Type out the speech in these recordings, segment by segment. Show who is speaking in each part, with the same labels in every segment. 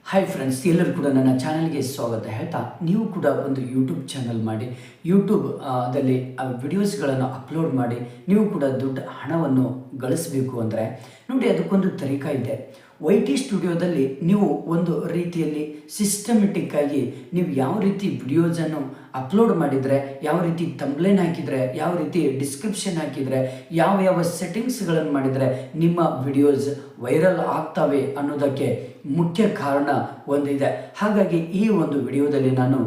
Speaker 1: Hi friends, ಎಲ್ಲರೂ ಕೂಡ ನನ್ನ ಚಾನಲ್ಗೆ ಸ್ವಾಗತ ಹೇಳ್ತಾ, ನೀವು ಕೂಡ ಒಂದು ಯೂಟ್ಯೂಬ್ ಚಾನಲ್ ಮಾಡಿ ದಲ್ಲಿ ವಿಡಿಯೋಸ್ಗಳನ್ನು ಅಪ್ಲೋಡ್ ಮಾಡಿ ನೀವು ಕೂಡ ದೊಡ್ಡ ಹಣವನ್ನು ಗಳಿಸಬೇಕು ಅಂದರೆ ನೋಡಿ, ಅದಕ್ಕೊಂದು ತರೀಕಾ ಇದೆ. YT ಸ್ಟುಡಿಯೋದಲ್ಲಿ ನೀವು ಒಂದು ರೀತಿಯಲ್ಲಿ ಸಿಸ್ಟಮೆಟಿಕ್ ಆಗಿ ನೀವು ಯಾವ ರೀತಿ ವಿಡಿಯೋಸನ್ನು ಅಪ್ಲೋಡ್ ಮಾಡಿದರೆ, ಯಾವ ರೀತಿ ತಂಬ್ಲೇನ್ ಹಾಕಿದರೆ, ಯಾವ ರೀತಿ ಡಿಸ್ಕ್ರಿಪ್ಷನ್ ಹಾಕಿದರೆ, ಯಾವ ಸೆಟ್ಟಿಂಗ್ಸ್ಗಳನ್ನು ಮಾಡಿದರೆ ನಿಮ್ಮ ವಿಡಿಯೋಸ್ ವೈರಲ್ ಆಗ್ತವೆ ಅನ್ನೋದಕ್ಕೆ ಮುಖ್ಯ ಕಾರಣ ಒಂದಿದೆ. ಹಾಗಾಗಿ ಈ ಒಂದು ವಿಡಿಯೋದಲ್ಲಿ ನಾನು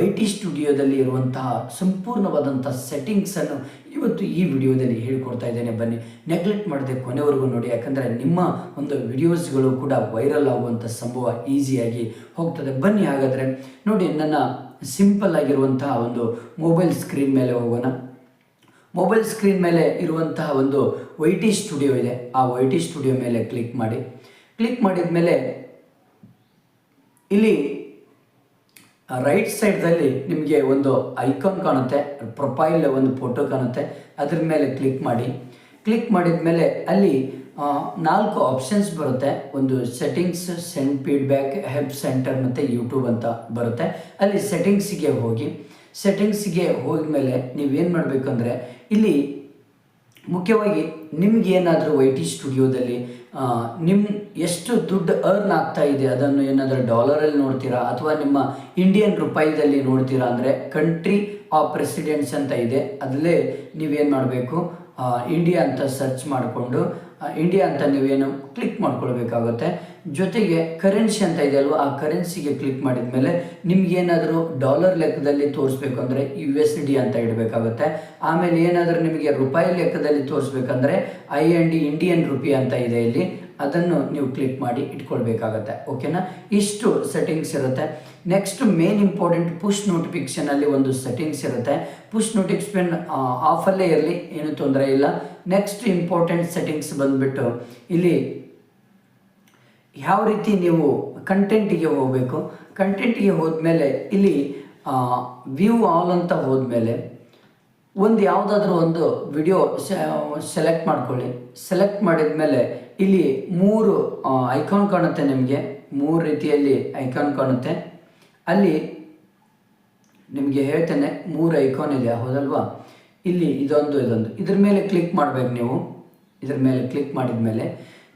Speaker 1: YT ಸ್ಟುಡಿಯೋದಲ್ಲಿ ಇರುವಂತಹ ಸಂಪೂರ್ಣವಾದಂಥ ಸೆಟ್ಟಿಂಗ್ಸನ್ನು ಇವತ್ತು ಈ ವಿಡಿಯೋದಲ್ಲಿ ಹೇಳಿಕೊಡ್ತಾ ಇದ್ದೇನೆ. ಬನ್ನಿ, ನೆಗ್ಲೆಕ್ಟ್ ಮಾಡದೆ ಕೊನೆವರೆಗೂ ನೋಡಿ, ಯಾಕಂದರೆ ನಿಮ್ಮ ಒಂದು ವಿಡಿಯೋಸ್ಗಳು ಕೂಡ ವೈರಲ್ ಆಗುವಂಥ ಸಂಭವ ಈಸಿಯಾಗಿ ಹೋಗ್ತದೆ. ಬನ್ನಿ ಹಾಗಾದರೆ ನೋಡಿ, ನನ್ನ ಸಿಂಪಲ್ ಆಗಿರುವಂತಹ ಒಂದು ಮೊಬೈಲ್ ಸ್ಕ್ರೀನ್ ಮೇಲೆ ಹೋಗೋಣ. ಮೊಬೈಲ್ ಸ್ಕ್ರೀನ್ ಮೇಲೆ ಇರುವಂತಹ ಒಂದು YT ಸ್ಟುಡಿಯೋ ಇದೆ. ಆ YT ಸ್ಟುಡಿಯೋ ಮೇಲೆ ಕ್ಲಿಕ್ ಮಾಡಿ. ಕ್ಲಿಕ್ ಮಾಡಿದ ಮೇಲೆ ಇಲ್ಲಿ ರೈಟ್ ಸೈಡ್ದಲ್ಲಿ ನಿಮಗೆ ಒಂದು ಐಕಾನ್ ಕಾಣುತ್ತೆ, ಪ್ರೊಫೈಲ್ ಒಂದು ಫೋಟೋ ಕಾಣುತ್ತೆ. ಅದ್ರ ಮೇಲೆ ಕ್ಲಿಕ್ ಮಾಡಿ. ಕ್ಲಿಕ್ ಮಾಡಿದ ಮೇಲೆ ಅಲ್ಲಿ 4 ಆಪ್ಷನ್ಸ್ ಬರುತ್ತೆ. ಒಂದು settings, send feedback, help centre ಮತ್ತು ಯೂಟ್ಯೂಬ್ ಅಂತ ಬರುತ್ತೆ. ಅಲ್ಲಿ ಸೆಟ್ಟಿಂಗ್ಸಿಗೆ ಹೋಗಿ. ಸೆಟ್ಟಿಂಗ್ಸಿಗೆ ಹೋದ ಮೇಲೆ ನೀವೇನು ಮಾಡಬೇಕಂದ್ರೆ, ಇಲ್ಲಿ ಮುಖ್ಯವಾಗಿ ನಿಮಗೇನಾದರೂ YT ಸ್ಟುಡಿಯೋದಲ್ಲಿ ಎಷ್ಟು ದುಡ್ಡು ಅರ್ನ್ ಆಗ್ತಾ ಇದೆ ಅದನ್ನು ಏನಾದರೂ ಡಾಲರಲ್ಲಿ ನೋಡ್ತೀರಾ ಅಥವಾ ನಿಮ್ಮ ಇಂಡಿಯನ್ ರೂಪಾಯಿದಲ್ಲಿ ನೋಡ್ತೀರಾ ಅಂದರೆ ಕಂಟ್ರಿ ಆಫ್ ರೆಸಿಡೆನ್ಸ್ ಅಂತ ಇದೆ. ಅದರಲ್ಲೇ ನೀವೇನು ಮಾಡಬೇಕು, ಇಂಡಿಯಾ ಅಂತ ಸರ್ಚ್ ಮಾಡಿಕೊಂಡು ಇಂಡಿಯಾ ಅಂತ ನೀವೇನು ಕ್ಲಿಕ್ ಮಾಡ್ಕೊಳ್ಬೇಕಾಗುತ್ತೆ. ಜೊತೆಗೆ ಕರೆನ್ಸಿ ಅಂತ ಇದೆ ಅಲ್ವಾ, ಆ ಕರೆನ್ಸಿಗೆ ಕ್ಲಿಕ್ ಮಾಡಿದ ಮೇಲೆ ನಿಮಗೇನಾದರೂ ಡಾಲರ್ ಲೆಕ್ಕದಲ್ಲಿ ತೋರಿಸ್ಬೇಕು ಅಂದರೆ USD ಅಂತ ಇಡಬೇಕಾಗುತ್ತೆ. ಆಮೇಲೆ ಏನಾದರೂ ನಿಮಗೆ ರೂಪಾಯಿ ಲೆಕ್ಕದಲ್ಲಿ ತೋರಿಸ್ಬೇಕಂದ್ರೆ IND ಇಂಡಿಯನ್ ರುಪಿ ಅಂತ ಇದೆ ಇಲ್ಲಿ, ಅದನ್ನು ನೀವು ಕ್ಲಿಕ್ ಮಾಡಿ ಇಟ್ಕೊಳ್ಬೇಕಾಗತ್ತೆ. ಓಕೆನಾ, ಇಷ್ಟು ಸೆಟ್ಟಿಂಗ್ಸ್ ಇರುತ್ತೆ. ನೆಕ್ಸ್ಟ್ ಮೇನ್ ಇಂಪಾರ್ಟೆಂಟ್ ಪುಷ್ ನೋಟಿಫಿಕೇಷನಲ್ಲಿ ಒಂದು ಸೆಟ್ಟಿಂಗ್ಸ್ ಇರುತ್ತೆ. ಪುಷ್ ನೋಟಿಫಿಕೇಷನ್ ಆಫಲ್ಲೇ ಇರಲಿ, ಏನು ತೊಂದರೆ ಇಲ್ಲ. ನೆಕ್ಸ್ಟ್ ಇಂಪಾರ್ಟೆಂಟ್ ಸೆಟ್ಟಿಂಗ್ಸ್ ಬಂದುಬಿಟ್ಟು ಇಲ್ಲಿ ಯಾವ ರೀತಿ ನೀವು ಕಂಟೆಂಟಿಗೆ ಹೋಗಬೇಕು. ಕಂಟೆಂಟಿಗೆ ಹೋದ್ಮೇಲೆ ಇಲ್ಲಿ ವ್ಯೂ ಆಲ್ ಅಂತ ಹೋದ್ಮೇಲೆ ಒಂದು ಯಾವುದಾದ್ರೂ ಒಂದು ವಿಡಿಯೋ ಸೆಲೆಕ್ಟ್ ಮಾಡ್ಕೊಳ್ಳಿ. ಸೆಲೆಕ್ಟ್ ಮಾಡಿದ ಮೇಲೆ ಇಲ್ಲಿ 3 ಐಕಾನ್ ಕಾಣುತ್ತೆ. ನಿಮಗೆ 3 ರೀತಿಯಲ್ಲಿ ಐಕಾನ್ ಕಾಣುತ್ತೆ. ಅಲ್ಲಿ ನಿಮಗೆ ಹೇಳ್ತೇನೆ, 3 ಐಕಾನ್ ಇದೆ, ಹೌದಲ್ವಾ? ಇಲ್ಲಿ ಇದೊಂದು ಇದ್ರ ಮೇಲೆ ಕ್ಲಿಕ್ ಮಾಡಬೇಕು ನೀವು. ಇದ್ರ ಮೇಲೆ ಕ್ಲಿಕ್ ಮಾಡಿದ ಮೇಲೆ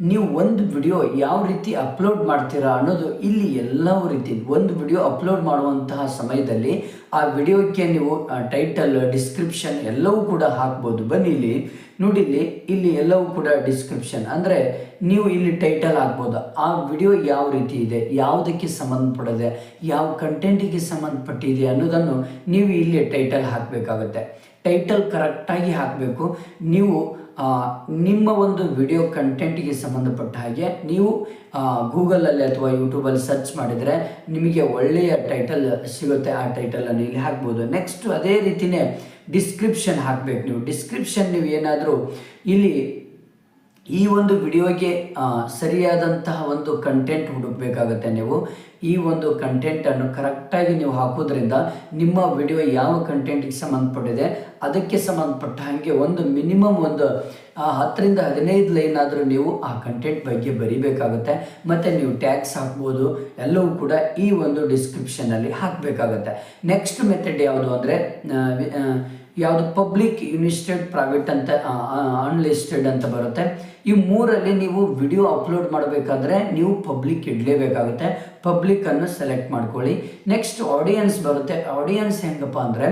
Speaker 1: ನೀವು ಒಂದು ವಿಡಿಯೋ ಯಾವ ರೀತಿ ಅಪ್ಲೋಡ್ ಮಾಡ್ತೀರಾ ಅನ್ನೋದು ಇಲ್ಲಿ ಎಲ್ಲವೂ ರೀತಿ. ಒಂದು ವಿಡಿಯೋ ಅಪ್ಲೋಡ್ ಮಾಡುವಂತಹ ಸಮಯದಲ್ಲಿ ಆ ವಿಡಿಯೋಕ್ಕೆ ನೀವು ಟೈಟಲ್, ಡಿಸ್ಕ್ರಿಪ್ಷನ್ ಎಲ್ಲವೂ ಕೂಡ ಹಾಕ್ಬೋದು. ಬನ್ನಿ ಇಲ್ಲಿ ನೋಡಿ, ಇಲ್ಲಿ ಎಲ್ಲವೂ ಕೂಡ ಡಿಸ್ಕ್ರಿಪ್ಷನ್ ಅಂದರೆ ನೀವು ಇಲ್ಲಿ ಟೈಟಲ್ ಹಾಕ್ಬೋದು. ಆ ವಿಡಿಯೋ ಯಾವ ರೀತಿ ಇದೆ, ಯಾವುದಕ್ಕೆ ಸಂಬಂಧಪಟ್ಟಿದೆ, ಯಾವ ಕಂಟೆಂಟಿಗೆ ಸಂಬಂಧಪಟ್ಟಿದೆ ಅನ್ನೋದನ್ನು ನೀವು ಇಲ್ಲಿ ಟೈಟಲ್ ಹಾಕಬೇಕಾಗುತ್ತೆ. ಟೈಟಲ್ ಕರೆಕ್ಟಾಗಿ ಹಾಕಬೇಕು. ನೀವು ನಿಮ್ಮ ಒಂದು ವಿಡಿಯೋ ಕಂಟೆಂಟಿಗೆ ಸಂಬಂಧಪಟ್ಟ ಹಾಗೆ ನೀವು ಗೂಗಲಲ್ಲಿ ಅಥವಾ ಯೂಟ್ಯೂಬಲ್ಲಿ ಸರ್ಚ್ ಮಾಡಿದರೆ ನಿಮಗೆ ಒಳ್ಳೆಯ ಟೈಟಲ್ ಸಿಗುತ್ತೆ. ಆ ಟೈಟಲನ್ನು ಇಲ್ಲಿ ಹಾಕ್ಬೋದು. ನೆಕ್ಸ್ಟ್ ಅದೇ ರೀತಿಯೇ ಡಿಸ್ಕ್ರಿಪ್ಷನ್ ಹಾಕಬೇಕು. ನೀವು ಡಿಸ್ಕ್ರಿಪ್ಷನ್ ನೀವು ಏನಾದರೂ ಇಲ್ಲಿ ಈ ಒಂದು ವಿಡಿಯೋಗೆ ಸರಿಯಾದಂತಹ ಒಂದು ಕಂಟೆಂಟ್ ಹುಡುಕಬೇಕಾಗತ್ತೆ. ನೀವು ಈ ಒಂದು ಕಂಟೆಂಟನ್ನು ಕರೆಕ್ಟಾಗಿ ನೀವು ಹಾಕೋದ್ರಿಂದ ನಿಮ್ಮ ವಿಡಿಯೋ ಯಾವ ಕಂಟೆಂಟಿಗೆ ಸಂಬಂಧಪಟ್ಟಿದೆ ಅದಕ್ಕೆ ಸಂಬಂಧಪಟ್ಟ ಹಾಗೆ ಒಂದು ಮಿನಿಮಮ್ ಒಂದು 10 ರಿಂದ 15 ಲೈನ್ ಆದರೂ ನೀವು ಆ ಕಂಟೆಂಟ್ ಬಗ್ಗೆ ಬರೀಬೇಕಾಗುತ್ತೆ. ಮತ್ತು ನೀವು ಟ್ಯಾಗ್ಸ್ ಹಾಕ್ಬೋದು. ಎಲ್ಲವೂ ಕೂಡ ಈ ಒಂದು ಡಿಸ್ಕ್ರಿಪ್ಷನಲ್ಲಿ ಹಾಕಬೇಕಾಗತ್ತೆ. ನೆಕ್ಸ್ಟ್ ಮೆಥಡ್ ಯಾವುದು ಅಂದರೆ ಯಾವುದು ಪಬ್ಲಿಕ್, ಯುನಿಸ್ಟೆಡ್, ಪ್ರೈವೇಟ್ ಅಂತ ಅನ್ಲಿಸ್ಟೆಡ್ ಅಂತ ಬರುತ್ತೆ. ಈ 3ರಲ್ಲಿ ನೀವು ವಿಡಿಯೋ ಅಪ್ಲೋಡ್ ಮಾಡಬೇಕಾದ್ರೆ ನೀವು ಪಬ್ಲಿಕ್ ಇಡಲೇಬೇಕಾಗುತ್ತೆ. ಪಬ್ಲಿಕ್ಕನ್ನು ಸೆಲೆಕ್ಟ್ ಮಾಡ್ಕೊಳ್ಳಿ. ನೆಕ್ಸ್ಟ್ ಆಡಿಯನ್ಸ್ ಬರುತ್ತೆ. ಆಡಿಯನ್ಸ್ ಹೆಂಗಪ್ಪ ಅಂದರೆ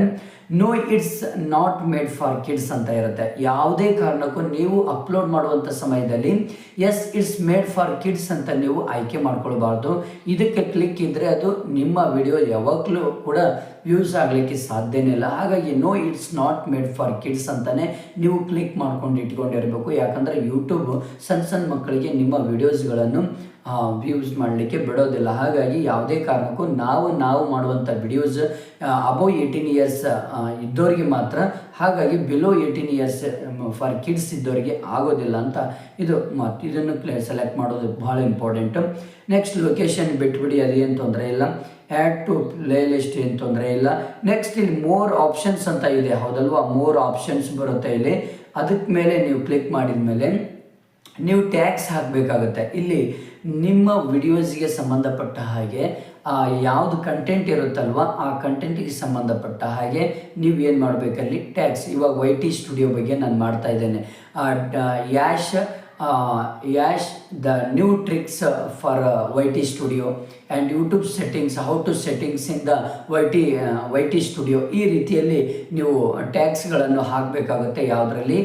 Speaker 1: no it's not made for kids ಅಂತ ಇರುತ್ತೆ. ಯಾವುದೇ ಕಾರಣಕ್ಕೂ ನೀವು ಅಪ್ಲೋಡ್ ಮಾಡುವಂಥ ಸಮಯದಲ್ಲಿ yes it's made for kids ಅಂತ ನೀವು ಆಯ್ಕೆ ಮಾಡ್ಕೊಳ್ಬಾರ್ದು. ಇದಕ್ಕೆ ಕ್ಲಿಕ್ ಇದ್ದರೆ ಅದು ನಿಮ್ಮ ವಿಡಿಯೋ ಯಾವಾಗಲೂ ಕೂಡ ವ್ಯೂಸ್ ಆಗಲಿಕ್ಕೆ ಸಾಧ್ಯನೇ ಇಲ್ಲ. ಹಾಗಾಗಿ no it's not made for kids ಅಂತಲೇ ನೀವು ಕ್ಲಿಕ್ ಮಾಡ್ಕೊಂಡು ಇಟ್ಕೊಂಡಿರಬೇಕು. ಯಾಕಂದರೆ ಯೂಟ್ಯೂಬ್ ಸಣ್ಣ ಮಕ್ಕಳಿಗೆ ನಿಮ್ಮ ವಿಡಿಯೋಸ್ಗಳನ್ನು ವ್ಯೂಸ್ ಮಾಡಲಿಕ್ಕೆ ಬಿಡೋದಿಲ್ಲ. ಹಾಗಾಗಿ ಯಾವುದೇ ಕಾರಣಕ್ಕೂ ನಾವು ಮಾಡುವಂಥ ವಿಡಿಯೋಸ್ ಅಬೌವ್ 18 ಇಯರ್ಸ್ ಇದ್ದವರಿಗೆ ಮಾತ್ರ. ಹಾಗಾಗಿ ಬಿಲೋ 18 ಇಯರ್ಸ್ ಫಾರ್ ಕಿಡ್ಸ್ ಇದ್ದವರಿಗೆ ಆಗೋದಿಲ್ಲ ಅಂತ ಇದನ್ನು ಸೆಲೆಕ್ಟ್ ಮಾಡೋದು ಭಾಳ ಇಂಪಾರ್ಟೆಂಟು. ನೆಕ್ಸ್ಟ್ ಲೊಕೇಶನ್ ಬಿಟ್ಬಿಡಿ, ಅದೇನು ತೊಂದರೆ ಇಲ್ಲ. ಆ್ಯಡ್ ಟು ಪ್ಲೇ ಲಿಸ್ಟ್ ಏನು ತೊಂದರೆ ಇಲ್ಲ. ನೆಕ್ಸ್ಟ್ ಇಲ್ಲಿ ಮೋರ್ ಆಪ್ಷನ್ಸ್ ಅಂತ ಇದೆ, ಹೌದಲ್ವಾ? ಮೋರ್ ಆಪ್ಷನ್ಸ್ ಬರುತ್ತೆ ಇಲ್ಲಿ. ಅದಕ್ಕೆ ಮೇಲೆ ನೀವು ಕ್ಲಿಕ್ ಮಾಡಿದ ಮೇಲೆ ನೀವು ಟ್ಯಾಗ್ಸ್ ಹಾಕಬೇಕಾಗುತ್ತೆ. ಇಲ್ಲಿ ನಿಮ್ಮ ವಿಡಿಯೋಸ್ಗೆ ಸಂಬಂಧಪಟ್ಟ ಹಾಗೆ ಯಾವುದು ಕಂಟೆಂಟ್ ಇರುತ್ತಲ್ವ ಆ ಕಂಟೆಂಟಿಗೆ ಸಂಬಂಧಪಟ್ಟ ಹಾಗೆ ನೀವು ಏನು ಮಾಡಬೇಕಲ್ಲಿ ಟ್ಯಾಗ್ಸ್. ಇವಾಗ YT ಸ್ಟುಡಿಯೋ ಬಗ್ಗೆ ನಾನು ಮಾಡ್ತಾ ಇದ್ದೇನೆ. Yash the new tricks for YT Studio and YouTube settings, how to settings in the YT Studio. ಈ ರೀತಿಯಲ್ಲಿ ನೀವು ಟ್ಯಾಗ್ಸ್ಗಳನ್ನು ಹಾಕಬೇಕಾಗುತ್ತೆ ಯಾವುದರಲ್ಲಿ,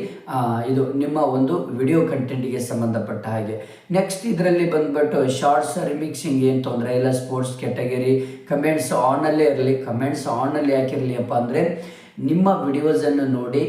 Speaker 1: ಇದು ನಿಮ್ಮ ಒಂದು ವಿಡಿಯೋ ಕಂಟೆಂಟಿಗೆ ಸಂಬಂಧಪಟ್ಟ ಹಾಗೆ. ನೆಕ್ಸ್ಟ್ ಇದರಲ್ಲಿ ಬಂದ್ಬಿಟ್ಟು ಶಾರ್ಟ್ಸ್ ರಿಮಿಕ್ಸಿಂಗ್ ಏನು ತೊಂದರೆ ಇಲ್ಲ. ಸ್ಪೋರ್ಟ್ಸ್ ಕ್ಯಾಟಗರಿ ಕಮೆಂಟ್ಸ್ ಆನಲ್ಲೇ ಇರಲಿ. ಕಮೆಂಟ್ಸ್ ಆನಲ್ಲಿ ಯಾಕಿರಲಿ ಅಪ್ಪ ಅಂದರೆ ನಿಮ್ಮ ವಿಡಿಯೋಸನ್ನು ನೋಡಿ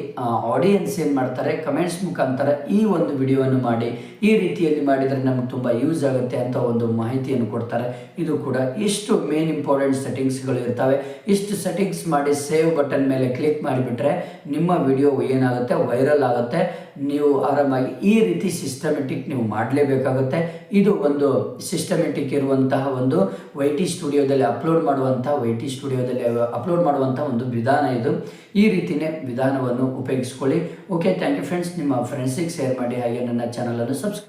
Speaker 1: ಆಡಿಯನ್ಸ್ ಏನು ಮಾಡ್ತಾರೆ, ಕಮೆಂಟ್ಸ್ ಮುಖಾಂತರ ಈ ಒಂದು ವಿಡಿಯೋವನ್ನು ಮಾಡಿ, ಈ ರೀತಿಯಲ್ಲಿ ಮಾಡಿದರೆ ನಮಗೆ ತುಂಬ ಯೂಸ್ ಆಗುತ್ತೆ ಅಂತ ಒಂದು ಮಾಹಿತಿಯನ್ನು ಕೊಡ್ತಾರೆ. ಇದು ಕೂಡ ಇಷ್ಟು ಮೇನ್ ಇಂಪಾರ್ಟೆಂಟ್ ಸೆಟ್ಟಿಂಗ್ಸ್ಗಳು ಇರ್ತವೆ. ಇಷ್ಟು ಸೆಟ್ಟಿಂಗ್ಸ್ ಮಾಡಿ ಸೇವ್ ಬಟನ್ ಮೇಲೆ ಕ್ಲಿಕ್ ಮಾಡಿಬಿಟ್ರೆ ನಿಮ್ಮ ವಿಡಿಯೋ ಏನಾಗುತ್ತೆ, ವೈರಲ್ ಆಗುತ್ತೆ. ನೀವು ಆರಾಮಾಗಿ ಈ ರೀತಿ ಸಿಸ್ಟಮೆಟಿಕ್ ನೀವು ಮಾಡಲೇಬೇಕಾಗುತ್ತೆ. ಇದು ಒಂದು ಸಿಸ್ಟಮೆಟಿಕ್ ಇರುವಂತಹ ಒಂದು YT ಸ್ಟುಡಿಯೋದಲ್ಲಿ ಅಪ್ಲೋಡ್ ಮಾಡುವಂಥ ಒಂದು ವಿಧಾನ ಇದು. ಈ ರೀತಿಯೇ ವಿಧಾನವನ್ನು ಉಪಯೋಗಿಸ್ಕೊಳ್ಳಿ. Okay, thank you friends. ನಿಮ್ಮ ಫ್ರೆಂಡ್ಸಿಗೆ ಶೇರ್ ಮಾಡಿ, ಹಾಗೆ ನನ್ನ ಚಾನಲನ್ನು ಸಬ್ಸ್ಕ್ರೈಬ್